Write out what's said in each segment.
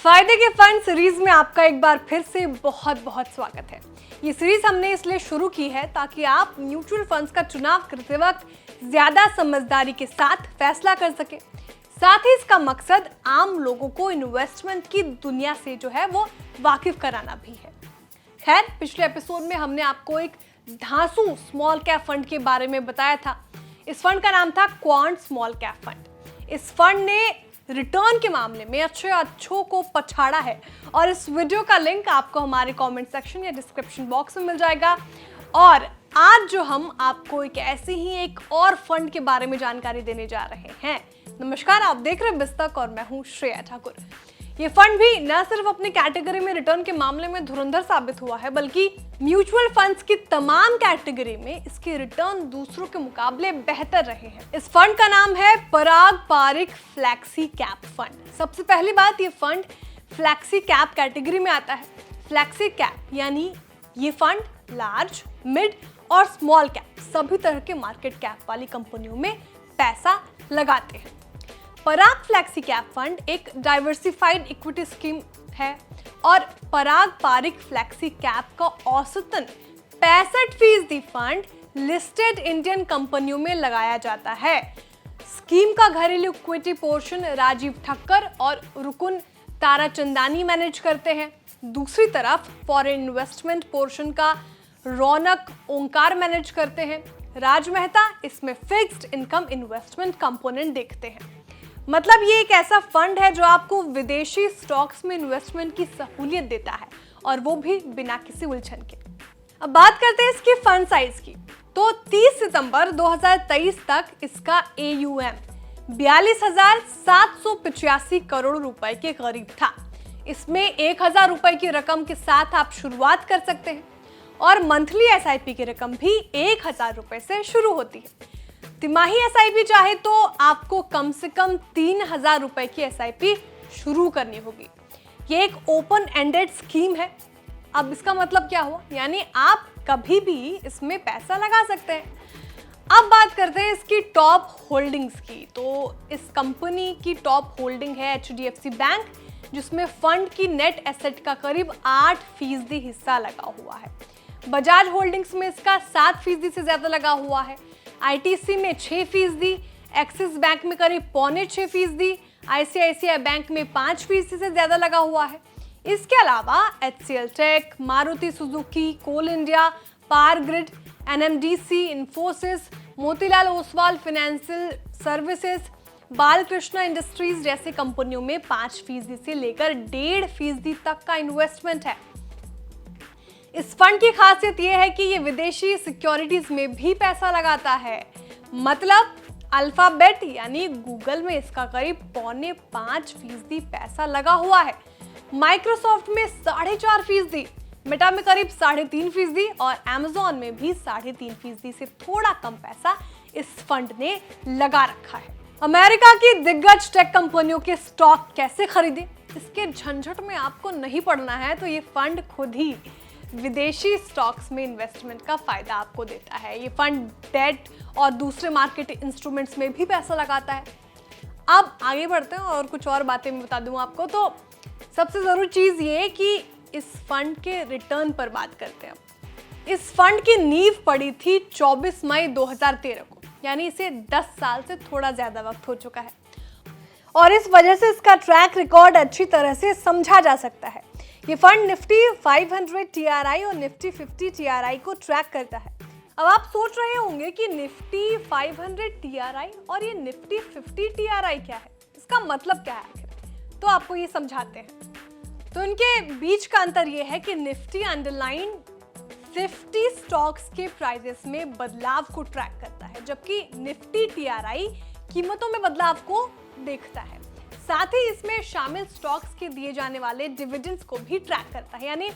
फायदे के fund series में आपका एक बार फिर से बहुत बहुत स्वागत है। ये सीरीज हमने इसलिए शुरू की है ताकि आप म्यूचुअल फंड्स का चुनाव करते वक्त ज्यादा समझदारी के साथ फैसला कर सके। साथ ही इसका मकसद आम लोगों को इन्वेस्टमेंट की दुनिया से जो है वो वाकिफ कराना भी है। खैर, पिछले एपिसोड में हमने आपको एक धांसू स्मॉल कैप फंड के बारे में बताया था। इस फंड का नाम था क्वांट स्मॉल कैप फंड। इस फंड ने रिटर्न के मामले में अच्छों को पछाड़ा है और इस वीडियो का लिंक आपको हमारे कमेंट सेक्शन या डिस्क्रिप्शन बॉक्स में मिल जाएगा। और आज जो हम आपको एक और फंड के बारे में जानकारी देने जा रहे हैं। नमस्कार, आप देख रहे हैं बिस्तक और मैं हूं श्रेया ठाकुर। ये फंड भी न सिर्फ अपनी कैटेगरी में रिटर्न के मामले में धुरंधर साबित हुआ है, बल्कि म्यूचुअल फंड्स की तमाम कैटेगरी में इसके रिटर्न दूसरों के मुकाबले बेहतर रहे हैं। इस फंड का नाम है पराग पारिक फ्लैक्सी कैप फंड। सबसे पहली बात, ये फंड फ्लैक्सी कैप कैटेगरी में आता है। फ्लैक्सी कैप यानी ये फंड लार्ज, मिड और स्मॉल कैप सभी तरह के मार्केट कैप वाली कंपनियों में पैसा लगाते हैं। पराग फ्लैक्सी कैप फंड एक डाइवर्सिफाइड इक्विटी स्कीम है और पराग पारिक फ्लैक्सी कैप का औसतन 65% फंड लिस्टेड इंडियन कंपनियों में लगाया जाता है। स्कीम का घरेलू इक्विटी पोर्शन राजीव ठक्कर और रुकुन ताराचंदानी मैनेज करते हैं। दूसरी तरफ फॉरेन इन्वेस्टमेंट पोर्शन का रौनक ओंकार मैनेज करते हैं। राज मेहता इसमें फिक्स्ड इनकम इन्वेस्टमेंट कंपोनेंट देखते हैं। मतलब ये एक ऐसा फंड है जो आपको विदेशी स्टॉक्स में इन्वेस्टमेंट की सहूलियत देता है, और वो भी बिना किसी उलझन के। अब बात करते हैं इसकी फंड साइज की। तो 30 सितंबर 2023 तक इसका AUM 42,785 करोड़ रुपए के करीब था। इसमें 1,000 रुपए की रकम के साथ आप शुरुआत कर सकते हैं और मंथली SIP की रकम भी 1,000 रुपए से शुरू होती है। तिमाही SIP चाहे तो आपको कम से कम 3,000 रुपए की SIP शुरू करनी होगी। ये एक ओपन एंडेड स्कीम है। अब इसका मतलब क्या हुआ, यानी आप कभी भी इसमें पैसा लगा सकते हैं। अब बात करते हैं इसकी टॉप होल्डिंग्स की। तो इस कंपनी की टॉप होल्डिंग है HDFC बैंक, जिसमें फंड की नेट एसेट का करीब 8% हिस्सा लगा हुआ है। बजाज होल्डिंग्स में इसका 7% से ज्यादा लगा हुआ है। ITC में 6%, एक्सिस बैंक में करीब 5.25%, ICICI बैंक में 5% से ज्यादा लगा हुआ है। इसके अलावा HCL tech, Maruti Suzuki, coal India, power grid, NMDC, Infosys, Motilal Oswal financial services, Balkrishna industries जैसी कंपनियों में 5% से लेकर 1.5% तक का इन्वेस्टमेंट है। इस फंड की खासियत यह है कि ये विदेशी सिक्योरिटीज में भी पैसा लगाता है। मतलब अल्फाबेट यानी गूगल में इसका करीब 4.25% पैसा लगा हुआ है। माइक्रोसॉफ्ट में 4.5%, मेटा में करीब 3.5% और Amazon में भी 3.5% से थोड़ा कम पैसा इस फंड ने लगा रखा है। अमेरिका की दिग्गज टेक कंपनियों के स्टॉक कैसे खरीदें, इसके झंझट में आपको नहीं पड़ना है, तो ये फंड खुद ही विदेशी स्टॉक्स में इन्वेस्टमेंट का फायदा आपको देता है। ये फंड डेट और दूसरे मार्केट इंस्ट्रूमेंट्स में भी पैसा लगाता है। अब आगे बढ़ते हैं और कुछ और बातें मैं बता दूं आपको। तो सबसे जरूरी चीज ये है कि इस फंड के रिटर्न पर बात करते हैं। इस फंड की नींव पड़ी थी 24 मई 2013 को, यानी इसे 10 साल से थोड़ा ज्यादा वक्त हो चुका है और इस वजह से इसका ट्रैक रिकॉर्ड अच्छी तरह से समझा जा सकता है। ये फंड निफ्टी 500 TRI और निफ्टी 50 TRI को ट्रैक करता है। अब आप सोच रहे होंगे कि निफ्टी 500 TRI और ये निफ्टी 50 TRI क्या है, इसका मतलब क्या है आखिर? तो आपको ये समझाते हैं। तो इनके बीच का अंतर ये है कि निफ्टी अंडरलाइन 50 स्टॉक्स के प्राइसेस में बदलाव को ट्रैक करता है, जबकि निफ्टी TRI कीमतों में बदलाव को देखता है। साथ ही इसमें शामिल स्टॉक्स के दिए जाने वाले डिविडेंड्स को भी ट्रैक करता है, यानी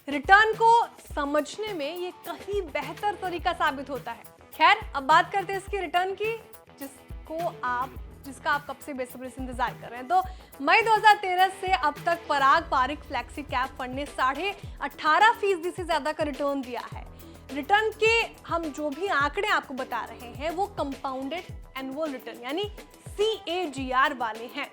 रिटर्न को समझने में ये कहीं बेहतर तरीका साबित होता है। खैर, अब बात करते हैं इसके रिटर्न की, जिसका आप कब से बेसब्री से इंतजार कर रहे हैं। तो मई 2013 से अब तक पराग पारिक फ्लैक्सी कैप फंड ने 18.5% से ज्यादा का रिटर्न दिया है। रिटर्न के हम जो भी आंकड़े आपको बता रहे हैं वो कंपाउंडेड एनुअल रिटर्न यानी CAGR वाले हैं।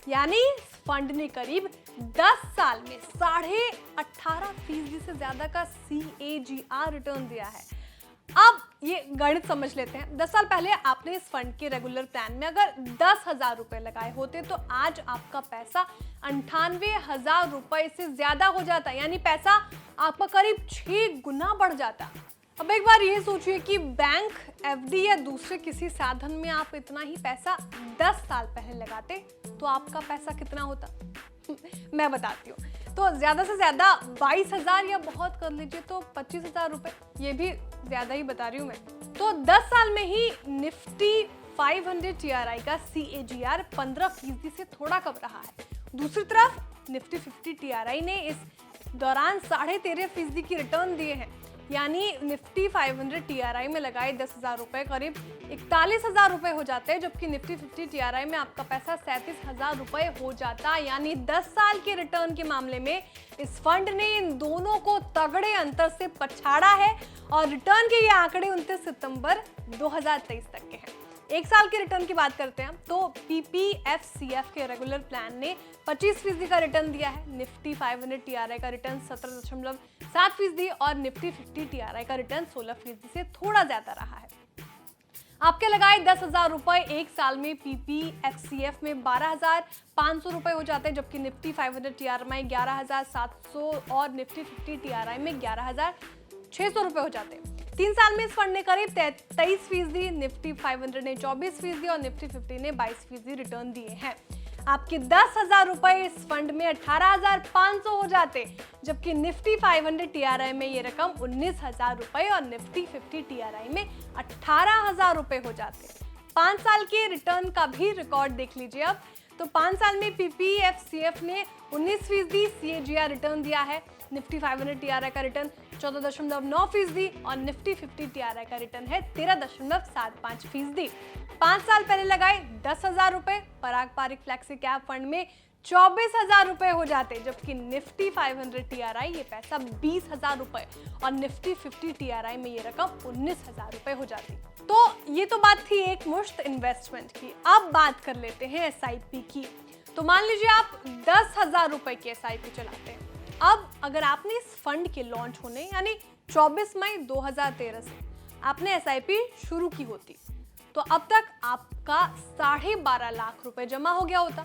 यानी इस फंड ने करीब 10 साल में 18.5% से ज्यादा का CAGR रिटर्न दिया है। अब ये गणित समझ लेते हैं। 10 साल पहले आपने इस फंड के रेगुलर प्लान में अगर 10,000 रुपए लगाए होते तो आज आपका पैसा 98,000 रुपए से ज्यादा हो जाता, यानी पैसा आपका करीब 6 गुना बढ़ जाता। अब एक बार ये सोचिए कि बैंक, FD या दूसरे किसी साधन में आप इतना ही पैसा 10 साल पहले लगाते तो आपका पैसा कितना होता? मैं बताती हूँ। तो ज्यादा से ज्यादा 22,000 या बहुत कर लीजिए तो 25,000 रुपए, ये भी ज्यादा ही बता रही हूँ मैं। तो 10 साल में ही निफ्टी 500 TRI का CAGR 15% से थोड़ा कम रहा है। दूसरी तरफ निफ्टी 50 TRI ने इस दौरान 13.5% की रिटर्न दिए हैं, यानी निफ्टी 500 TRI में लगाए 10,000 रुपए करीब 41,000 रुपए हो जाते हैं, जबकि निफ्टी 50 TRI में आपका पैसा 37,000 रुपए हो जाता। यानी 10 साल के रिटर्न के मामले में इस फंड ने इन दोनों को तगड़े अंतर से पछाड़ा है और रिटर्न के ये आंकड़े 29 सितंबर 2023 तक के हैं। एक साल के रिटर्न की बात करते हैं तो PPFCF के रेगुलर प्लान ने 25% का रिटर्न दिया है। निफ्टी 500 TRI का रिटर्न 17.7% और निफ्टी 50 TRI का रिटर्न 16% से थोड़ा ज्यादा रहा है। आपके लगाए 10,000 रुपए एक साल में PPFCF में 12,500 रुपए हो जाते हैं, जबकि निफ्टी 500 TRI में 11,700 और निफ्टी 50 TRI में 11,600 रुपए हो जाते हैं। 3 साल में इस फंड ने करीब 23%, निफ्टी 500 ने 24% और निफ्टी 50 ने 22% रिटर्न दिए हैं। आपके 10,000 रुपए इस फंड में 18,500 हो जाते, जबकि निफ्टी 500 TRI में ये रकम 19,000 रुपए और निफ्टी 50 TRI में 18,000 रुपए हो जाते। 5 साल के रिटर्न का भी रिकॉर्ड देख लीजिए अब। तो 5 साल में PPFCF ने 19% CAGR रिटर्न दिया है। निफ्टी 500 TRI का रिटर्न 14.9% और निफ्टी 50 TRI का रिटर्न है 13.75%। 5 साल पहले लगाए 10,000 रुपए पराग पारिक फ्लेक्सी कैप फंड में 24,000 रुपए हो जाते, जबकि निफ्टी 500 TRI ये पैसा 20,000 रुपए और निफ्टी 50 TRI में ये रकम 19,000 रुपए हो जाती। तो ये तो बात थी एक मुश्त इन्वेस्टमेंट की। अब बात कर लेते हैं SIP की। तो मान लीजिए आप 10,000 रुपए की SIP चलाते हैं। अब अगर आपने इस फंड के लॉन्च होने यानी 24 मई 2013 से आपने SIP शुरू की होती तो अब तक आपका 12.5 लाख रुपए जमा हो गया होता।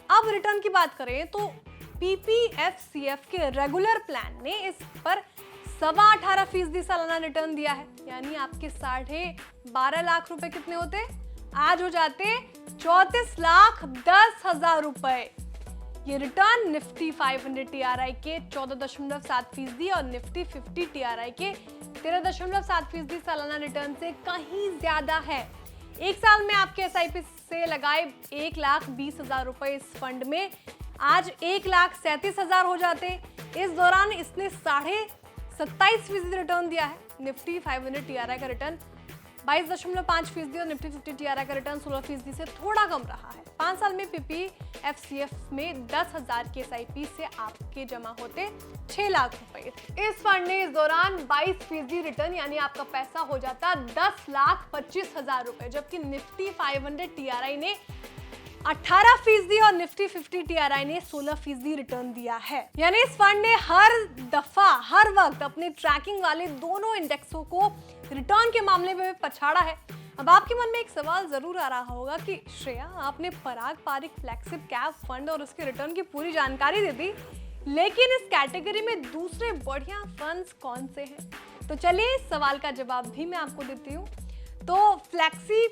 अब रिटर्न की बात करें तो PPFCF के रेगुलर प्लान ने इस पर 18.25% सालाना रिटर्न दिया है, यानी आपके 12.5 लाख रुपए कितने होते? आज हो जाते 34,10,000 रुपए। ये रिटर्न निफ्टी 500 TRI के 14.7% और निफ्टी 50 TRI के 13.7% सालाना रिटर्न से कहीं ज्यादा है। एक साल में आपके SIP से लगाए 1,20,000 रुपए इस फंड में आज 1,37,000 हो जाते। इस दौरान इसने 27.5% रिटर्न दिया है। निफ्टी 500 TRI का रिटर्न 22.5% और निफ्टी 50 TRI का रिटर्न 16% से थोड़ा कम रहा है। 5 साल में PPFCF में 10,000 के SIP से आपके जमा होते 6 लाख रुपए। इस फंड ने इस दौरान 22% रिटर्न, यानी आपका पैसा हो जाता 10,25,000 रुपए, जबकि निफ्टी 500 TRI ने 18% और निफ्टी 50 TRI ने 16% रिटर्न दिया है। यानी इस फंड ने हर दफा हर वक्त अपने ट्रैकिंग वाले दोनों इंडेक्सों को रिटर्न के मामले में पछाड़ा है। अब आपके मन में एक सवाल जरूर आ रहा होगा कि श्रेया, आपने पराग पारिक फ्लैगशिप कैप फंड और उसके रिटर्न की पूरी जानकारी दे दी, लेकिन इस कैटेगरी में दूसरे बढ़िया फंड्स कौन से हैं? तो चलिए इस सवाल का जवाब भी मैं आपको देती हूँ। तो फ्लैक्सी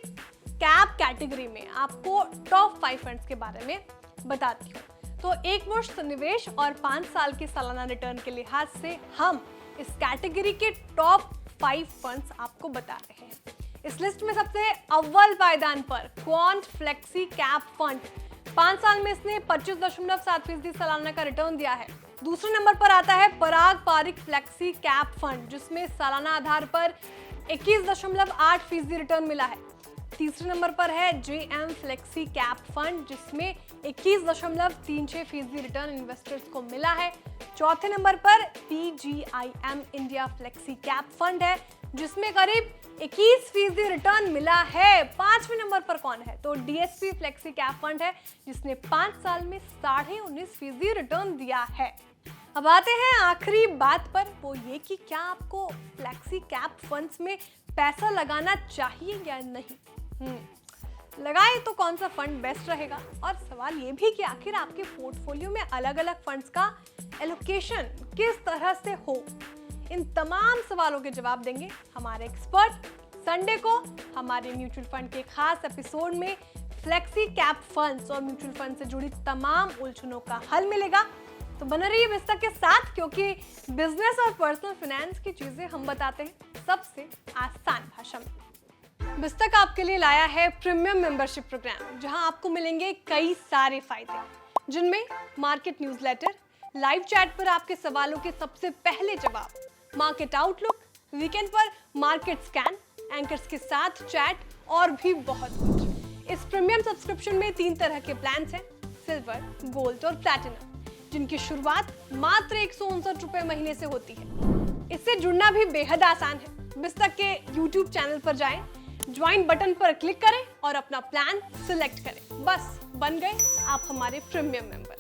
कैप कैटेगरी में आपको टॉप 5 फंड्स के बारे में बताती हूँ। तो एक मुश्त निवेश और 5 साल के सालाना रिटर्न के लिहाज से हम इस कैटेगरी के टॉप 5 फंड्स आपको बता रहे हैं। इस लिस्ट में सबसे अव्वल पायदान पर क्वांट फ्लेक्सी कैप फंड, 5 साल में इसने 25.7% सालाना का रिटर्न दिया है। दूसरे नंबर पर आता है पराग पारिक फ्लेक्सी कैप फंड, जिसमें सालाना आधार पर 21.8% रिटर्न मिला है। तीसरे नंबर पर है JM फ्लेक्सी कैप फंड, जिसमें 21.36% रिटर्न इन्वेस्टर्स को मिला है। चौथे नंबर पर PGIM India flexi cap fund है जिसमें करीब 21% रिटर्न मिला है। पांचवें नंबर पर कौन है? तो DSP फ्लेक्सी कैप फंड है जिसने 5 साल में 19.5% रिटर्न दिया है। अब आते हैं आखिरी बात पर, वो ये कि क्या आपको फ्लेक्सी कैप फंड्स में पैसा लगाना चाहिए या नहीं। लगाए तो कौन सा फंड बेस्ट रहेगा, और सवाल ये भी कि आखिर आपके पोर्टफोलियो में अलग अलग फंड्स का एलोकेशन किस तरह से हो। इन तमाम सवालों के जवाब देंगे हमारे एक्सपर्ट। संडे को हमारे म्यूचुअल फंड के खास एपिसोड में फ्लेक्सी कैप फंड्स और म्यूचुअल फंड से जुड़ी तमाम उलझनों का हल मिलेगा। तो बने रहिए बिस्तक के साथ, क्योंकि बिजनेस और पर्सनल फाइनेंस की चीजें हम बताते हैं सबसे आसान भाषा में। बिस्तक आपके लिए लाया है प्रीमियम मेंबरशिप प्रोग्राम, जहां आपको मिलेंगे कई सारे फायदे, जिनमें मार्केट न्यूज़लेटर, लाइव चैट पर आपके सवालों के सबसे पहले जवाब, मार्केट आउटलुक, वीकेंड पर मार्केट स्कैन, एंकर्स के साथ चैट और भी बहुत कुछ। इस प्रीमियम सब्सक्रिप्शन में 3 तरह के प्लान्स हैं, सिल्वर, गोल्ड और प्लैटिनम, जिनकी शुरुआत मात्र 159 रुपए महीने से होती है। इससे जुड़ना भी बेहद आसान है। बिस्तक के YouTube चैनल पर जाएं, ज्वाइन बटन पर क्लिक करें और अपना प्लान सिलेक्ट करें। बस बन गए आप हमारे प्रीमियम मेंबर।